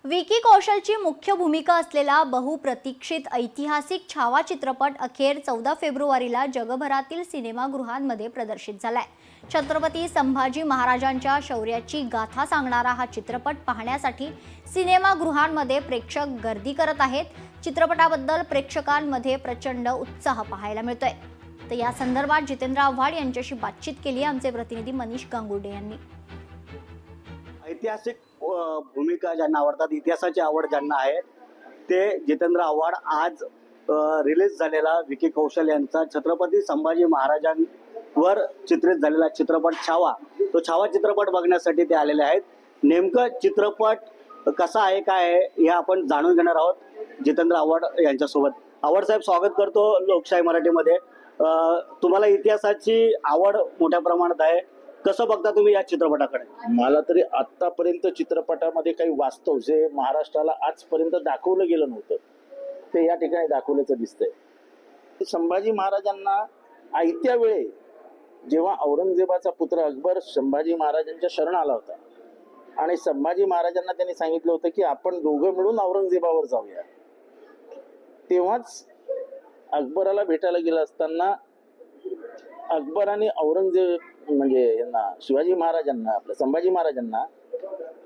विकी कौशलची मुख्य भूमिका असलेला बहुप्रतीक्षित ऐतिहासिक छावा चित्रपट अखेर 14 फेब्रुवारीला जगभरातील सिनेमागृहांमध्ये प्रदर्शित झालाय। छत्रपती संभाजी महाराजांच्या शौर्याची गाथा सांगणारा हा चित्रपट पाहण्यासाठी सिनेमागृहांमध्ये प्रेक्षक गर्दी करत आहेत। चित्रपटाबद्दल प्रेक्षकांमध्ये प्रचंड उत्साह पाहायला मिळतोय। तर या संदर्भात जितेंद्र आव्हाड यांच्याशी बातचीत केली आमचे प्रतिनिधी मनीष गांगुर्डे यांनी। ऐतिहासिक भूमिका ज्यांना आवडतात, इतिहासाची आवड ज्यांना आहे, ते जितेंद्र आव्हाड आज रिलीज झालेला विकी कौशल यांचा छत्रपती संभाजी महाराजांवर चित्रित झालेला चित्रपट छावा, तो छावा चित्रपट बघण्यासाठी ते आलेले आहेत। नेमकं चित्रपट कसा आहे, काय आहे, हे आपण जाणून घेणार आहोत जितेंद्र आव्हाड यांच्यासोबत। आव्हाड साहेब, स्वागत करतो लोकशाही मराठीमध्ये। तुम्हाला इतिहासाची आवड मोठ्या प्रमाणात आहे, कसं बघता तुम्ही या चित्रपटाकडे? मला तरी आतापर्यंत चित्रपटामध्ये काही वास्तव जे महाराष्ट्राला आजपर्यंत दाखवलं गेलं नव्हतं ते या ठिकाणी दाखवल्याचं दिसतंय। संभाजी महाराजांना आयत्या वेळे जेव्हा औरंगजेबाचा पुत्र अकबर संभाजी महाराजांच्या शरण आला होता आणि संभाजी महाराजांना त्यांनी सांगितलं होतं की आपण दोघं मिळून औरंगजेबावर जाऊया, तेव्हाच अकबराला भेटायला गेलं असताना अकबराने औरंगजेब म्हणजे यांना शिवाजी महाराजांना आपल्या संभाजी महाराजांना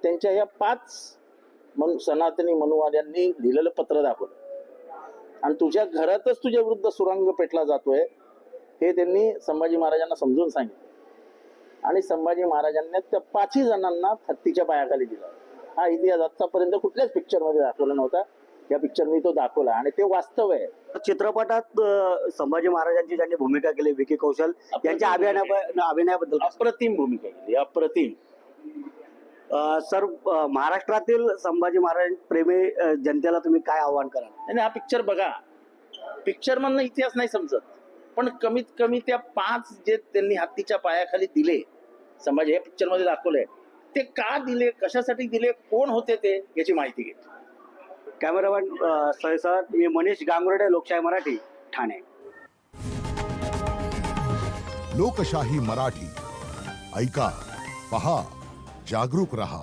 त्यांच्या या 5 सनातनी मनुवाद्यांनी लिहिलेलं पत्र दाखवलं आणि तुझ्या घरातच तुझ्या विरुद्ध सुरंग पेटला जातोय हे त्यांनी संभाजी महाराजांना समजून सांगितलं आणि संभाजी महाराजांनी त्या 5 जणांना हत्तीच्या पायाखाली दिला। हा इतिहास आतापर्यंत कुठल्याच पिक्चर मध्ये दाखवला नव्हता, या पिक्चरनी तो दाखवला आणि ते वास्तव आहे। चित्रपटात संभाजी महाराजांची ज्यांनी भूमिका केली विकी कौशल यांच्या अभिनयाबद्दल अप्रतिम भूमिका केली, अप्रतिम। सर, महाराष्ट्रातील संभाजी महाराज प्रेमी जनतेला तुम्ही काय आव्हान कराल? आणि हा पिक्चर बघा, पिक्चर मधनं इतिहास नाही समजत, पण कमीत कमी त्या 5 जे त्यांनी हत्तीच्या पायाखाली दिले संभाजी, या पिक्चर मध्ये दाखवलंय, ते का दिले, कशासाठी दिले, कोण होते ते, याची माहिती घे। कॅमेरामॅन सहसा मी मनीष गांगुर्डे, लोकशाही मराठी, ठाणे। लोकशाही मराठी ऐका, पहा, जागरूक रहा।